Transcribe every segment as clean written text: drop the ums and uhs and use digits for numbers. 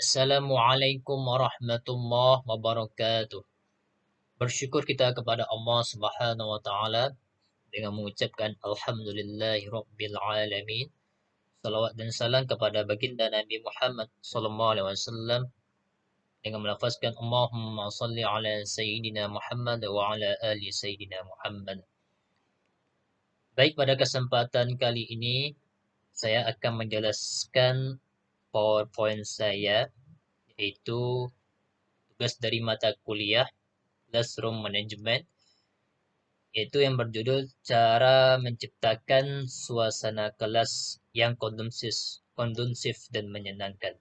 Assalamualaikum warahmatullahi wabarakatuh. Bersyukur kita kepada Allah Subhanahu wa taala dengan mengucapkan alhamdulillahi rabbil alamin. Salawat dan salam kepada baginda Nabi Muhammad sallallahu alaihi wasallam dengan melafazkan Allahumma salli ala sayyidina Muhammad wa ala ali sayyidina Muhammad. Baik, pada kesempatan kali ini saya akan menjelaskan PowerPoint saya, yaitu tugas dari mata kuliah Classroom Management, yaitu yang berjudul cara menciptakan suasana kelas yang kondusif dan menyenangkan.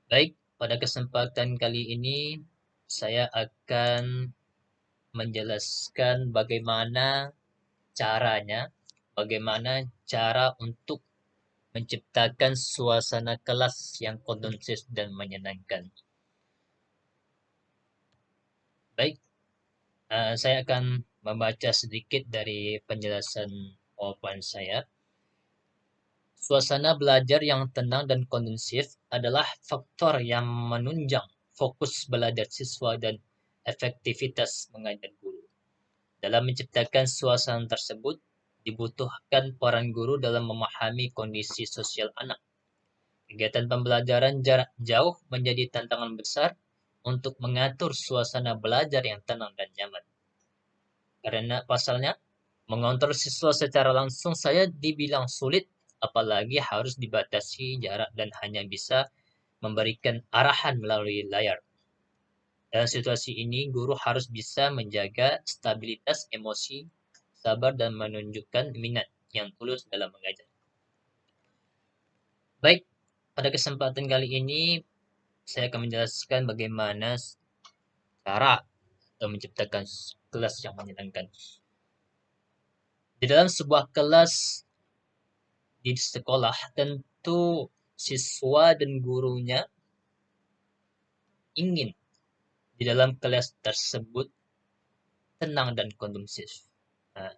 Baik, pada kesempatan kali ini saya akan menjelaskan bagaimana cara untuk menciptakan suasana kelas yang kondusif dan menyenangkan. Baik, saya akan membaca sedikit dari penjelasan PowerPoint saya. Suasana belajar yang tenang dan kondusif adalah faktor yang menunjang fokus belajar siswa dan efektivitas mengajar guru. Dalam menciptakan suasana tersebut, dibutuhkan peran guru dalam memahami kondisi sosial anak. Kegiatan pembelajaran jarak jauh menjadi tantangan besar untuk mengatur suasana belajar yang tenang dan nyaman. Karena pasalnya, mengontrol siswa secara langsung saya dibilang sulit, apalagi harus dibatasi jarak dan hanya bisa memberikan arahan melalui layar. Dalam situasi ini, guru harus bisa menjaga stabilitas emosi, sabar, dan menunjukkan minat yang tulus dalam mengajar. Baik, pada kesempatan kali ini, saya akan menjelaskan bagaimana cara menciptakan kelas yang menyenangkan. Di dalam sebuah kelas di sekolah, tentu siswa dan gurunya ingin di dalam kelas tersebut tenang dan kondusif. Nah,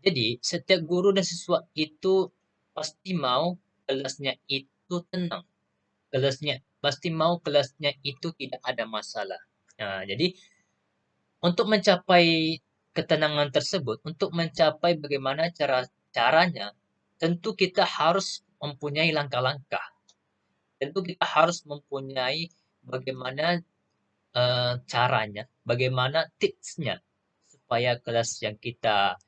jadi setiap guru dan siswa itu pasti mau kelasnya itu tenang, kelasnya itu tidak ada masalah. Nah, jadi untuk mencapai ketenangan tersebut, untuk mencapai bagaimana caranya, tentu kita harus mempunyai langkah-langkah. Tentu kita harus mempunyai bagaimana caranya, bagaimana tipsnya supaya kelas yang kita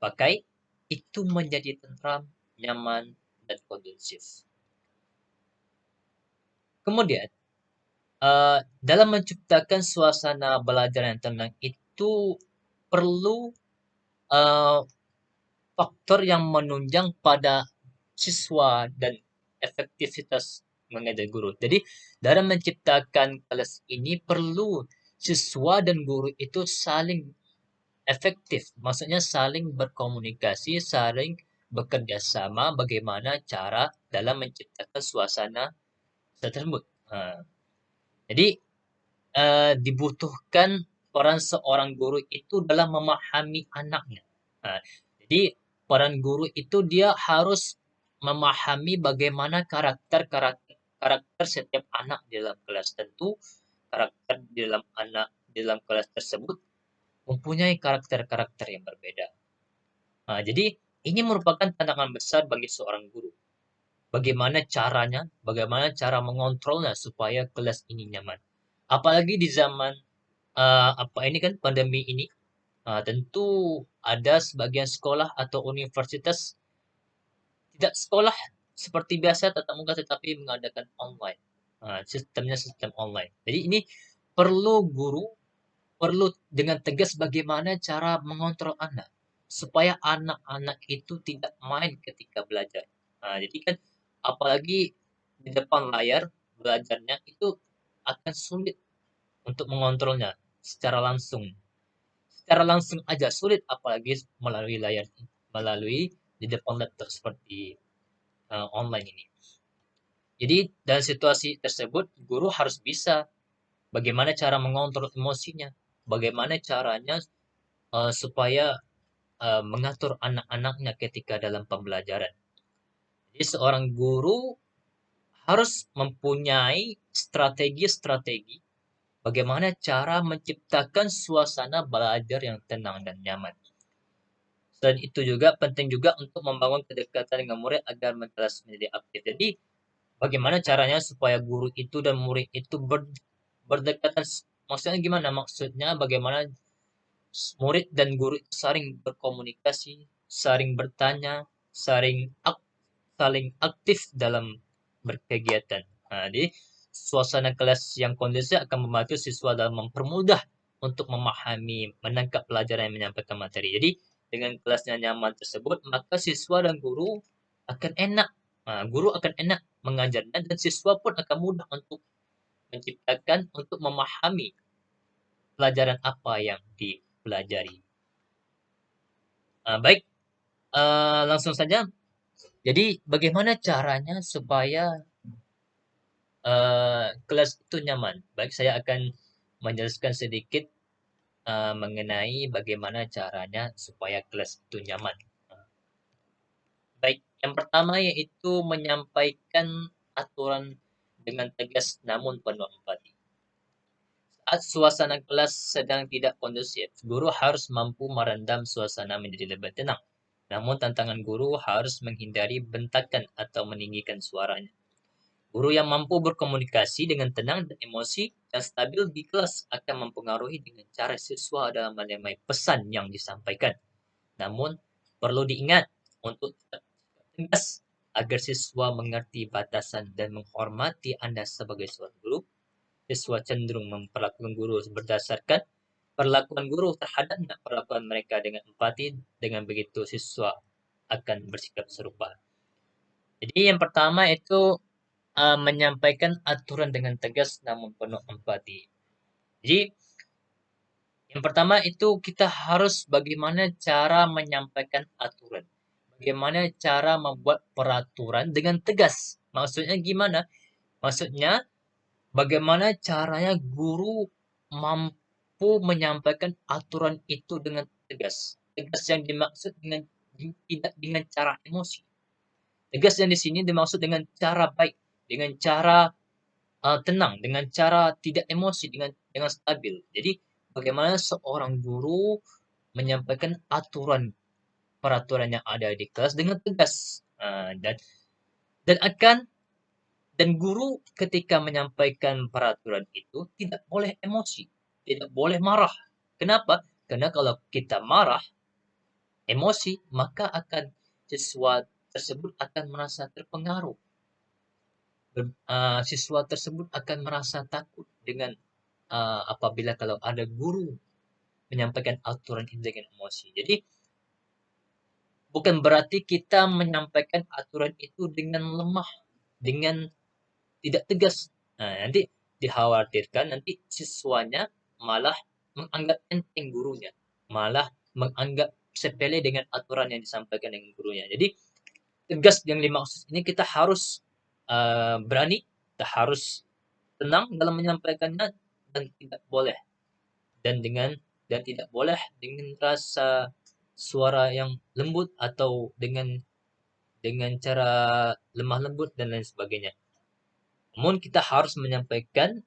pakai itu menjadi tentram, nyaman, dan kondusif. Kemudian, dalam menciptakan suasana belajar yang tenang itu perlu faktor yang menunjang pada siswa dan efektivitas mengajar guru. Jadi, dalam menciptakan kelas ini perlu siswa dan guru itu saling efektif, maksudnya saling berkomunikasi, saling bekerja sama bagaimana cara dalam menciptakan suasana tersebut. Jadi, dibutuhkan peran seorang guru itu dalam memahami anaknya. Jadi, peran guru itu dia harus memahami bagaimana karakter setiap anak di dalam kelas. Tentu karakter di dalam kelas tersebut mempunyai karakter-karakter yang berbeda. Jadi ini merupakan tantangan besar bagi seorang guru. Bagaimana cara mengontrolnya supaya kelas ini nyaman. Apalagi di zaman ini kan pandemi ini, tentu ada sebagian sekolah atau universitas tidak sekolah seperti biasa tatap muka tetapi mengadakan online. Sistemnya sistem online. Jadi ini guru perlu dengan tegas bagaimana cara mengontrol anak supaya anak-anak itu tidak main ketika belajar. Jadi kan apalagi di depan layar belajarnya itu akan sulit untuk mengontrolnya secara langsung. Secara langsung aja sulit, apalagi melalui layar, melalui di depan laptop seperti online ini. Jadi dalam situasi tersebut guru harus bisa bagaimana cara mengontrol emosinya, bagaimana caranya supaya mengatur anak-anaknya ketika dalam pembelajaran. Jadi seorang guru harus mempunyai strategi-strategi bagaimana cara menciptakan suasana belajar yang tenang dan nyaman. Selain itu juga penting juga untuk membangun kedekatan dengan murid agar mereka menjadi aktif. Jadi bagaimana caranya supaya guru itu dan murid itu berdekatan? Maksudnya gimana? Maksudnya bagaimana murid dan guru itu saling berkomunikasi, saling bertanya, saling saling aktif dalam berkegiatan. Nah, jadi suasana kelas yang kondusif akan membantu siswa dalam mempermudah untuk memahami, menangkap pelajaran yang menyampaikan materi. Jadi dengan kelasnya nyaman tersebut, maka siswa dan guru akan enak. Nah, guru akan enak mengajarnya dan siswa pun akan mudah untuk menciptakan, untuk memahami pelajaran apa yang dipelajari. Baik, langsung saja. Jadi bagaimana caranya supaya kelas itu nyaman? Baik, saya akan menjelaskan sedikit mengenai bagaimana caranya supaya kelas itu nyaman. Baik, yang pertama yaitu menyampaikan aturan dengan tegas namun penuh empati. Saat suasana kelas sedang tidak kondusif, guru harus mampu meredam suasana menjadi lebih tenang. Namun tantangan guru harus menghindari bentakan atau meninggikan suaranya. Guru yang mampu berkomunikasi dengan tenang dan emosi yang stabil di kelas akan mempengaruhi dengan cara siswa dalam menyamai pesan yang disampaikan. Namun, perlu diingat untuk tetap tegas agar siswa mengerti batasan dan menghormati Anda sebagai seorang guru. Siswa cenderung memperlakukan guru berdasarkan perlakuan guru terhadap perlakuan mereka dengan empati. Dengan begitu, siswa akan bersikap serupa. Jadi yang pertama itu menyampaikan aturan dengan tegas namun penuh empati. Jadi yang pertama itu kita harus bagaimana cara menyampaikan aturan. Bagaimana cara membuat peraturan dengan tegas. Maksudnya gimana? Maksudnya bagaimana caranya guru mampu menyampaikan aturan itu dengan tegas. Tegas yang dimaksud dengan tidak dengan cara emosi. Tegas yang di sini dimaksud dengan cara baik, dengan cara tenang, dengan cara tidak emosi, dengan stabil. Jadi bagaimana seorang guru menyampaikan peraturan yang ada di kelas dengan tegas, dan akan dan guru ketika menyampaikan peraturan itu tidak boleh emosi, tidak boleh marah. Kenapa? Karena kalau kita marah, emosi, maka akan siswa tersebut akan merasa terpengaruh. Siswa tersebut akan merasa takut dengan apabila kalau ada guru menyampaikan aturan itu dengan emosi. Jadi bukan berarti kita menyampaikan aturan itu dengan lemah, dengan tidak tegas. Nah, nanti dikhawatirkan nanti siswanya malah menganggap enteng gurunya, malah menganggap sepele dengan aturan yang disampaikan dengan gurunya. Jadi tegas yang dimaksud ini kita harus berani, kita harus tenang dalam menyampaikannya dan tidak boleh dan dengan dan tidak boleh dengan rasa suara yang lembut atau dengan cara lemah lembut dan lain sebagainya. Namun kita harus menyampaikan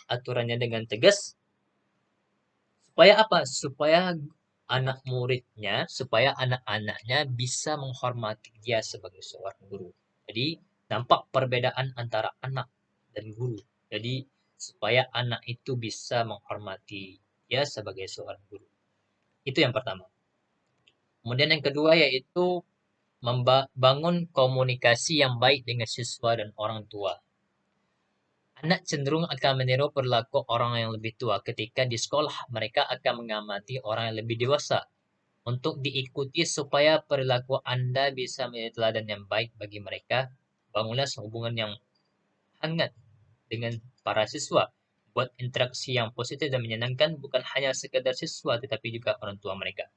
aturannya dengan tegas supaya apa? Supaya anak-anaknya bisa menghormati dia sebagai seorang guru. Jadi nampak perbedaan antara anak dan guru. Jadi supaya anak itu bisa menghormati dia sebagai seorang guru. Itu yang pertama. Kemudian yang kedua yaitu membangun komunikasi yang baik dengan siswa dan orang tua. Anak cenderung akan meniru perilaku orang yang lebih tua. Ketika di sekolah, mereka akan mengamati orang yang lebih dewasa untuk diikuti supaya perilaku Anda bisa menjadi teladan yang baik bagi mereka. Bangunlah hubungan yang hangat dengan para siswa. Buat interaksi yang positif dan menyenangkan bukan hanya sekedar siswa tetapi juga orang tua mereka.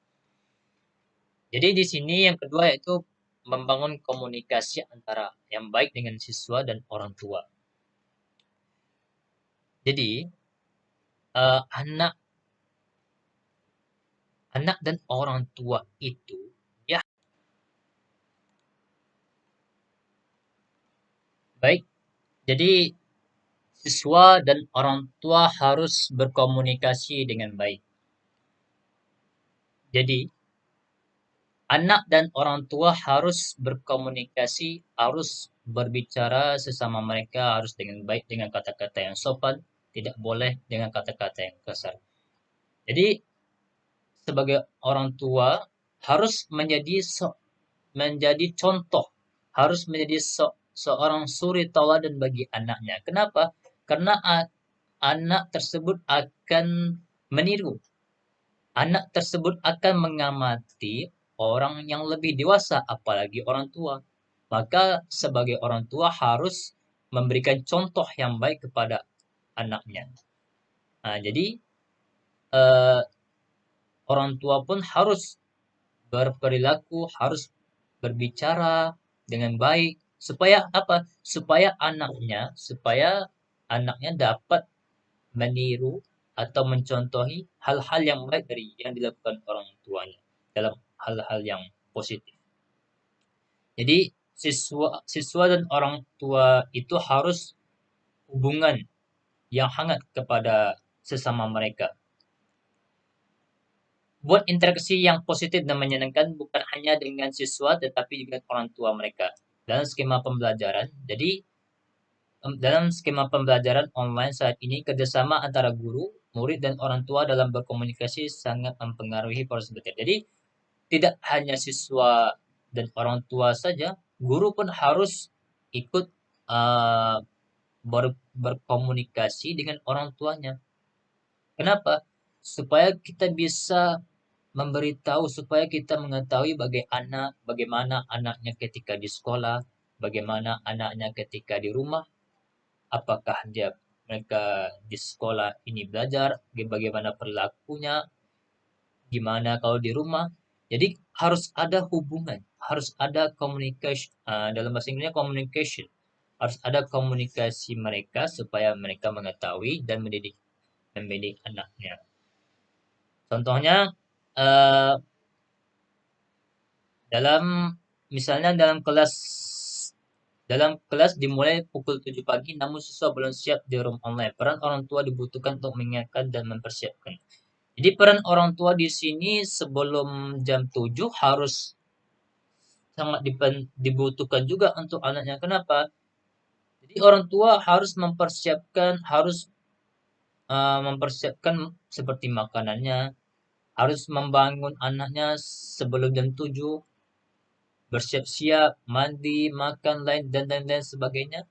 Jadi di sini yang kedua yaitu membangun komunikasi antara yang baik dengan siswa dan orang tua. Jadi anak anak dan orang tua itu ya Baik, jadi siswa dan orang tua harus berkomunikasi dengan baik. Jadi, anak dan orang tua harus berkomunikasi, harus berbicara sesama mereka, harus dengan baik, dengan kata-kata yang sopan, tidak boleh dengan kata-kata yang kasar. Jadi, sebagai orang tua harus menjadi contoh, harus menjadi seorang suri tauladan bagi anaknya. Kenapa? Karena anak tersebut akan meniru, anak tersebut akan mengamati orang yang lebih dewasa, apalagi orang tua. Maka sebagai orang tua harus memberikan contoh yang baik kepada anaknya. Nah, jadi eh, orang tua pun harus berperilaku, harus berbicara dengan baik supaya apa? Supaya anaknya dapat meniru atau mencontohi hal-hal yang baik dari yang dilakukan orang tuanya dalam hal-hal yang positif. Jadi siswa siswa dan orang tua itu harus hubungan yang hangat kepada sesama mereka. Buat interaksi yang positif dan menyenangkan bukan hanya dengan siswa tetapi juga orang tua mereka. Dalam skema pembelajaran, jadi dalam skema pembelajaran online saat ini, kerjasama antara guru, murid, dan orang tua dalam berkomunikasi sangat mempengaruhi proses belajar. Jadi, tidak hanya siswa dan orang tua saja, guru pun harus ikut uh, berkomunikasi dengan orang tuanya. Kenapa? Supaya kita bisa memberitahu, supaya kita mengetahui bagaimana anaknya ketika di sekolah, bagaimana anaknya ketika di rumah, apakah mereka di sekolah ini belajar, bagaimana perilakunya, gimana kalau di rumah. Jadi harus ada hubungan, harus ada communication, dalam bahasa Inggrisnya communication. Harus ada komunikasi mereka supaya mereka mengetahui dan mendidik anaknya. Contohnya eh, dalam misalnya dalam kelas dimulai pukul 7 pagi namun siswa belum siap di room online. Peran orang tua dibutuhkan untuk mengingatkan dan mempersiapkan. Jadi peran orang tua di sini sebelum jam 7 harus sangat dibutuhkan juga untuk anaknya. Kenapa? Jadi orang tua harus mempersiapkan seperti makanannya, harus membangun anaknya sebelum jam 7, bersiap-siap, mandi, makan, lain dan lain-lain sebagainya.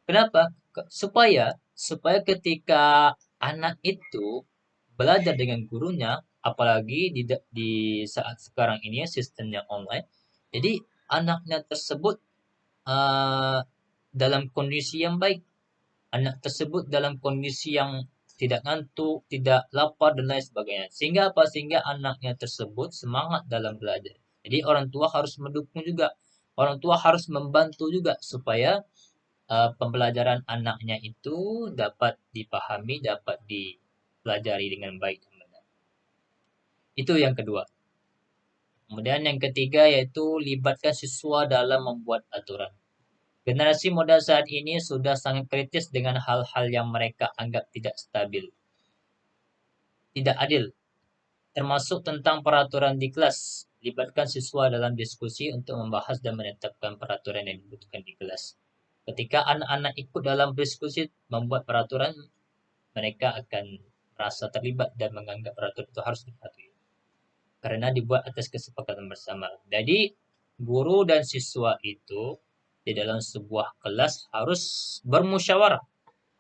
Kenapa? Supaya supaya ketika anak itu belajar dengan gurunya, apalagi di saat sekarang ini ya sistemnya online. Jadi anaknya tersebut uh, dalam kondisi yang baik, anak tersebut dalam kondisi yang tidak ngantuk, tidak lapar dan lain sebagainya. Sehingga apa? Sehingga anaknya tersebut semangat dalam belajar. Jadi orang tua harus mendukung juga. Orang tua harus membantu juga supaya pembelajaran anaknya itu dapat dipahami, dapat dipelajari dengan baik dan benar. Itu yang kedua. Kemudian yang ketiga yaitu libatkan siswa dalam membuat aturan. Generasi muda saat ini sudah sangat kritis dengan hal-hal yang mereka anggap tidak stabil, tidak adil, termasuk tentang peraturan di kelas. Libatkan siswa dalam diskusi untuk membahas dan menetapkan peraturan yang dibutuhkan di kelas. Ketika anak-anak ikut dalam diskusi membuat peraturan, mereka akan merasa terlibat dan menganggap peraturan itu harus dipatuhi karena dibuat atas kesepakatan bersama. Jadi, guru dan siswa itu di dalam sebuah kelas harus bermusyawarah,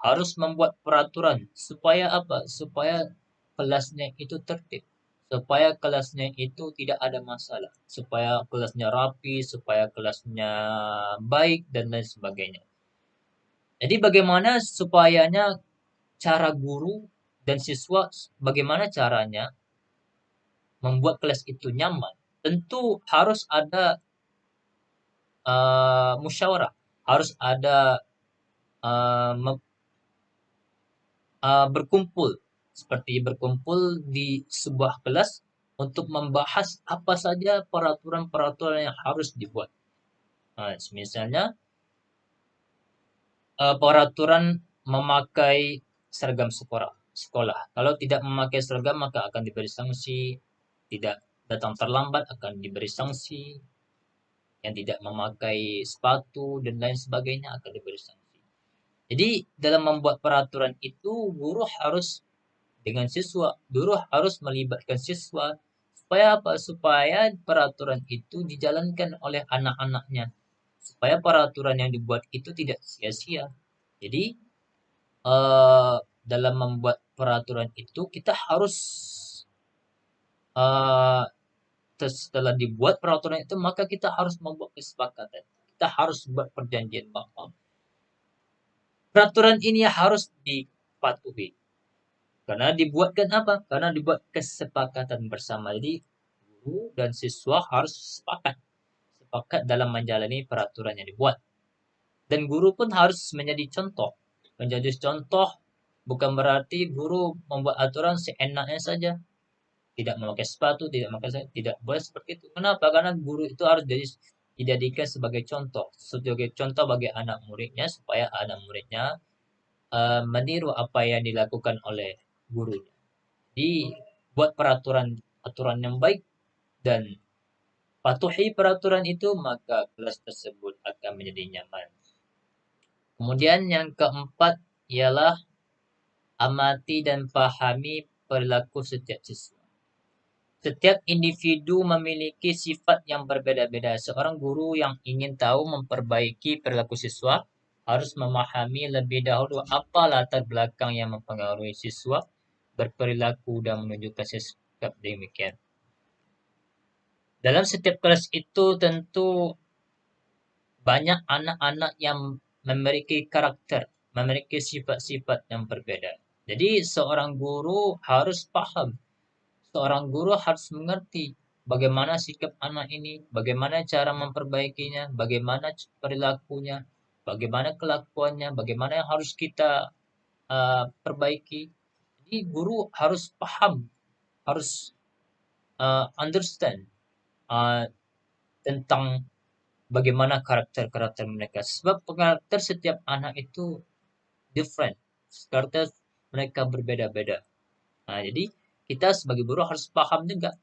harus membuat peraturan supaya apa? Supaya kelasnya itu tertib, supaya kelasnya itu tidak ada masalah, supaya kelasnya rapi, supaya kelasnya baik dan lain sebagainya. Jadi bagaimana supayanya cara guru dan siswa bagaimana caranya membuat kelas itu nyaman? Tentu harus ada musyawarah, harus ada uh, berkumpul, seperti berkumpul di sebuah kelas untuk membahas apa saja peraturan-peraturan yang harus dibuat. Misalnya peraturan memakai seragam sekolah. Kalau tidak memakai seragam maka akan diberi sanksi, tidak datang terlambat akan diberi sanksi, yang tidak memakai sepatu dan lain sebagainya akan diberi sanksi. Jadi dalam membuat peraturan itu guru harus dengan siswa, guru harus melibatkan siswa supaya apa? Supaya peraturan itu dijalankan oleh anak-anaknya. Supaya peraturan yang dibuat itu tidak sia-sia. Jadi dalam membuat peraturan itu kita harus eh, setelah dibuat peraturan itu maka kita harus membuat kesepakatan. Kita harus buat perjanjian bahwa peraturan ini harus dipatuhi. Karena dibuatkan apa? Karena dibuat kesepakatan bersama. Jadi guru dan siswa harus sepakat dalam menjalani peraturan yang dibuat. Dan guru pun harus menjadi contoh. Menjadi contoh bukan berarti guru membuat aturan seenaknya saja. Tidak memakai sepatu, tidak boleh seperti itu. Kenapa? Karena guru itu harus dijadikan sebagai contoh bagi anak muridnya supaya anak muridnya meniru apa yang dilakukan oleh gurunya. Jadi buat aturan yang baik dan patuhi peraturan itu maka kelas tersebut akan menjadi nyaman. Kemudian yang keempat ialah amati dan pahami perilaku setiap siswa. Setiap individu memiliki sifat yang berbeda-beda. Seorang guru yang ingin tahu memperbaiki perilaku siswa harus memahami lebih dahulu apa latar belakang yang mempengaruhi siswa berperilaku dan menunjukkan sikap demikian. Dalam setiap kelas itu tentu banyak anak-anak yang memiliki karakter, memiliki sifat-sifat yang berbeda. Jadi seorang guru harus paham, seorang guru harus mengerti bagaimana sikap anak ini, bagaimana cara memperbaikinya, bagaimana perilakunya, bagaimana kelakuannya, bagaimana yang harus kita perbaiki. Jadi guru harus paham, harus understand uh, tentang bagaimana karakter-karakter mereka. Sebab karakter setiap anak itu different. Karakter mereka berbeda-beda. Nah, jadi kita sebagai guru harus paham juga.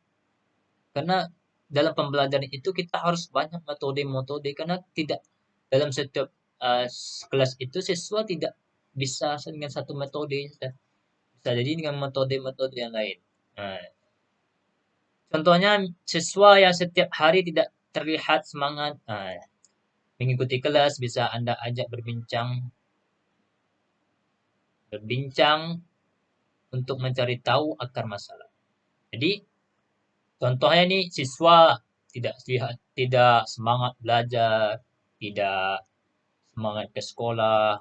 Karena dalam pembelajaran itu kita harus banyak metode-metode karena tidak dalam setiap kelas itu siswa tidak bisa dengan satu metode. Bisa jadi dengan metode-metode yang lain. Nah, contohnya siswa yang setiap hari tidak terlihat semangat. Nah, mengikuti kelas bisa Anda ajak berbincang untuk mencari tahu akar masalah. Jadi contohnya nih siswa tidak semangat belajar, tidak semangat ke sekolah,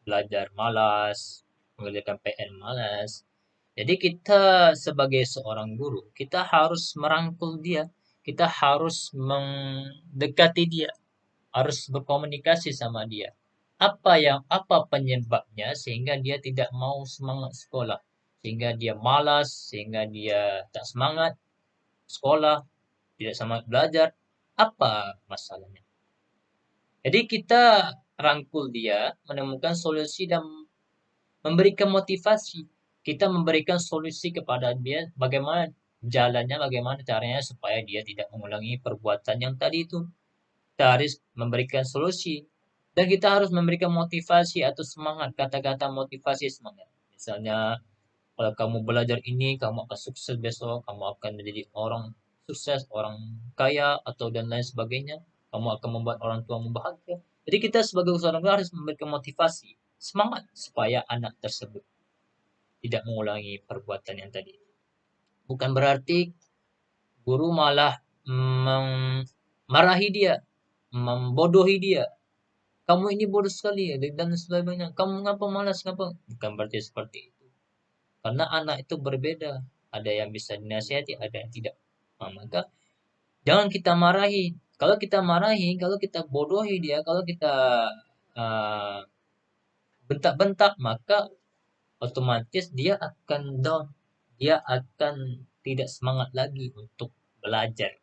belajar malas, mengerjakan PR malas. Jadi kita sebagai seorang guru, kita harus merangkul dia, kita harus mendekati dia, harus berkomunikasi sama dia. Apa penyebabnya sehingga dia tidak mau semangat sekolah, sehingga dia malas, sehingga dia tak semangat sekolah, tidak semangat belajar. Apa masalahnya? Jadi kita rangkul dia, menemukan solusi dan memberikan motivasi. Kita memberikan solusi kepada dia bagaimana jalannya, bagaimana caranya supaya dia tidak mengulangi perbuatan yang tadi itu. Kita harus memberikan solusi dan kita harus memberikan motivasi atau semangat, kata-kata motivasi semangat. Misalnya, kalau kamu belajar ini, kamu akan sukses besok, kamu akan menjadi orang sukses, orang kaya, atau dan lain sebagainya. Kamu akan membuat orang tuamu bahagia. Jadi kita sebagai seorang guru harus memberikan motivasi, semangat supaya anak tersebut tidak mengulangi perbuatan yang tadi. Bukan berarti guru malah memarahi dia, membodohi dia. Kamu ini bodoh sekali ya, dan sebagainya. Kamu ngapa malas, ngapa? Bukan berarti seperti itu. Karena anak itu berbeda. Ada yang bisa dinasihati, ada yang tidak. Nah, maka jangan kita marahi. Kalau kita marahi, kalau kita bodohi dia, kalau kita uh, bentak-bentak, maka otomatis dia akan down. Dia akan tidak semangat lagi untuk belajar.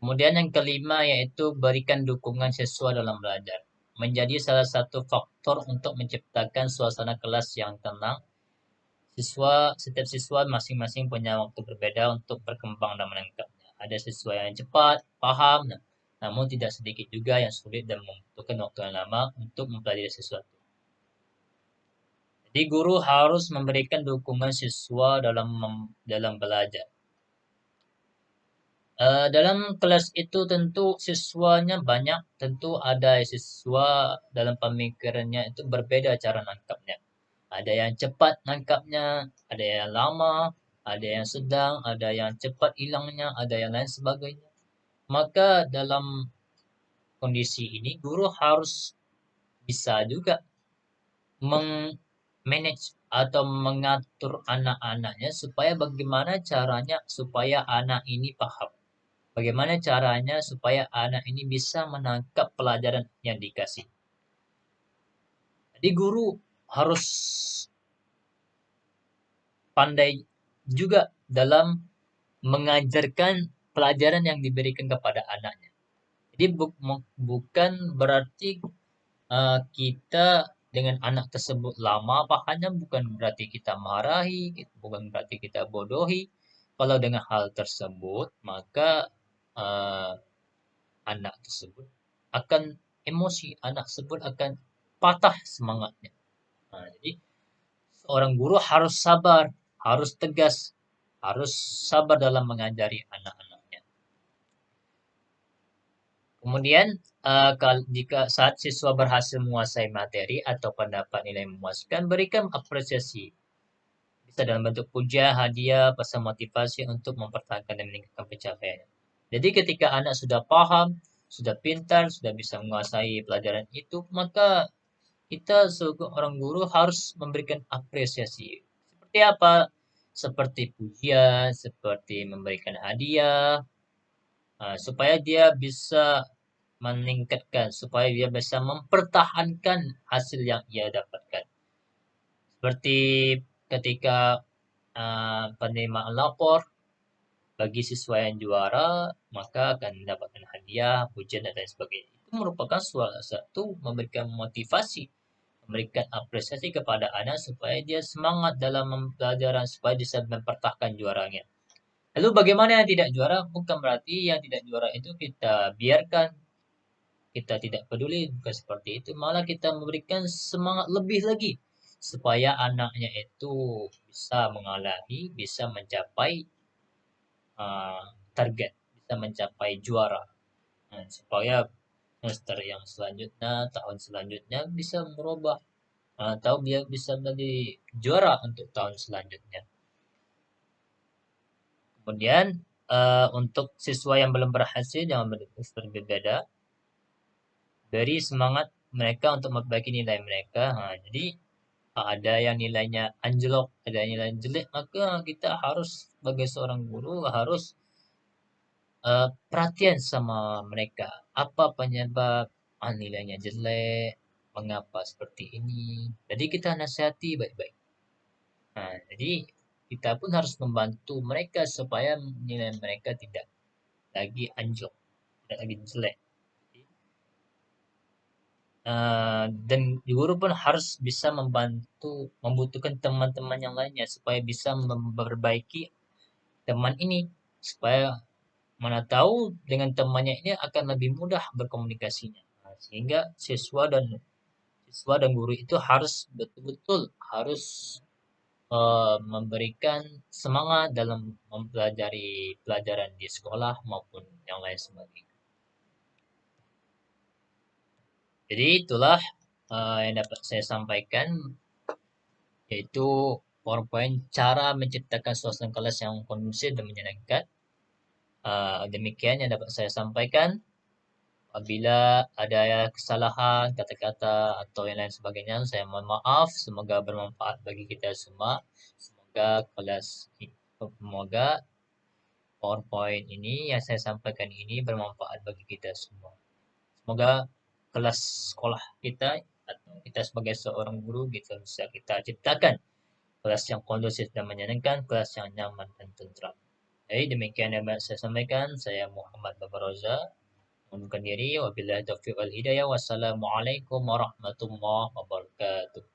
Kemudian yang kelima yaitu berikan dukungan siswa dalam belajar. Menjadi salah satu faktor untuk menciptakan suasana kelas yang tenang. Setiap siswa masing-masing punya waktu berbeda untuk berkembang dan menangkapnya. Ada siswa yang cepat, paham, namun tidak sedikit juga yang sulit dan membutuhkan waktu yang lama untuk mempelajari sesuatu. Jadi guru harus memberikan dukungan siswa dalam belajar. Dalam kelas itu tentu siswanya banyak, tentu ada siswa dalam pemikirannya itu berbeda cara nangkapnya. Ada yang cepat nangkapnya, ada yang lama, ada yang sedang, ada yang cepat hilangnya, ada yang lain sebagainya. Maka dalam kondisi ini guru harus bisa juga meng-manage atau mengatur anak-anaknya supaya bagaimana caranya supaya anak ini paham. Bagaimana caranya supaya anak ini bisa menangkap pelajaran yang dikasih. Jadi guru harus pandai juga dalam mengajarkan pelajaran yang diberikan kepada anaknya. Jadi bukan berarti kita dengan anak tersebut lama pahamnya, bukan berarti kita marahi, bukan berarti kita bodohi. Kalau dengan hal tersebut, maka uh, anak tersebut akan emosi, anak tersebut akan patah semangatnya. Nah, jadi seorang guru harus sabar, harus tegas, harus sabar dalam mengajari anak-anaknya. Kemudian, jika saat siswa berhasil menguasai materi atau pendapat nilai memuaskan, berikan apresiasi. Bisa dalam bentuk puja, hadiah, pesan motivasi untuk mempertahankan dan meningkatkan pencapaian. Jadi ketika anak sudah paham, sudah pintar, sudah bisa menguasai pelajaran itu, maka kita sebagai orang guru harus memberikan apresiasi. Seperti apa? Seperti pujian, seperti memberikan hadiah, supaya dia bisa meningkatkan, supaya dia bisa mempertahankan hasil yang ia dapatkan. Seperti ketika penerimaan lapor bagi siswa yang juara, maka akan mendapatkan hadiah, pujian, dan lain sebagainya. Itu merupakan salah satu memberikan motivasi, memberikan apresiasi kepada anak supaya dia semangat dalam pelajaran, supaya bisa mempertahankan juaranya. Lalu bagaimana yang tidak juara? Bukan berarti yang tidak juara itu kita biarkan, kita tidak peduli, bukan seperti itu. Malah kita memberikan semangat lebih lagi supaya anaknya itu bisa mengalami, bisa mencapai target, bisa mencapai juara. Nah, supaya semester yang selanjutnya, tahun selanjutnya bisa merubah atau dia bisa menjadi juara untuk tahun selanjutnya. Kemudian untuk siswa yang belum berhasil jangan berbeda, beri semangat mereka untuk memperbaiki nilai mereka. Jadi ada yang nilainya anjlok, ada yang nilai jelek, maka kita harus sebagai seorang guru harus perhatian sama mereka. Apa penyebab nilainya jelek, mengapa seperti ini. Jadi kita nasihati baik-baik. Jadi kita pun harus membantu mereka supaya nilai mereka tidak lagi anjlok, tidak lagi jelek. Dan guru pun harus bisa membutuhkan teman-teman yang lainnya supaya bisa memperbaiki teman ini, supaya mana tahu dengan temannya ini akan lebih mudah berkomunikasinya. Sehingga siswa dan guru itu harus betul-betul harus memberikan semangat dalam mempelajari pelajaran di sekolah maupun yang lain sebagainya. Jadi itulah yang dapat saya sampaikan, yaitu PowerPoint cara menciptakan suasana kelas yang kondusif dan menyenangkan. Demikian yang dapat saya sampaikan. Apabila ada kesalahan, kata-kata, atau yang lain sebagainya, saya mohon maaf. Semoga bermanfaat bagi kita semua. Semoga PowerPoint ini yang saya sampaikan ini bermanfaat bagi kita semua. Semoga kelas sekolah kita atau kita sebagai seorang guru bisa kita ciptakan kelas yang kondusif dan menyenangkan, kelas yang nyaman dan tentram. demikian yang saya sampaikan. Saya Muhammad Babaroza. Mengundurkan diri. Wabillahi taufiq wal hidayah. Wassalamualaikum warahmatullahi wabarakatuh.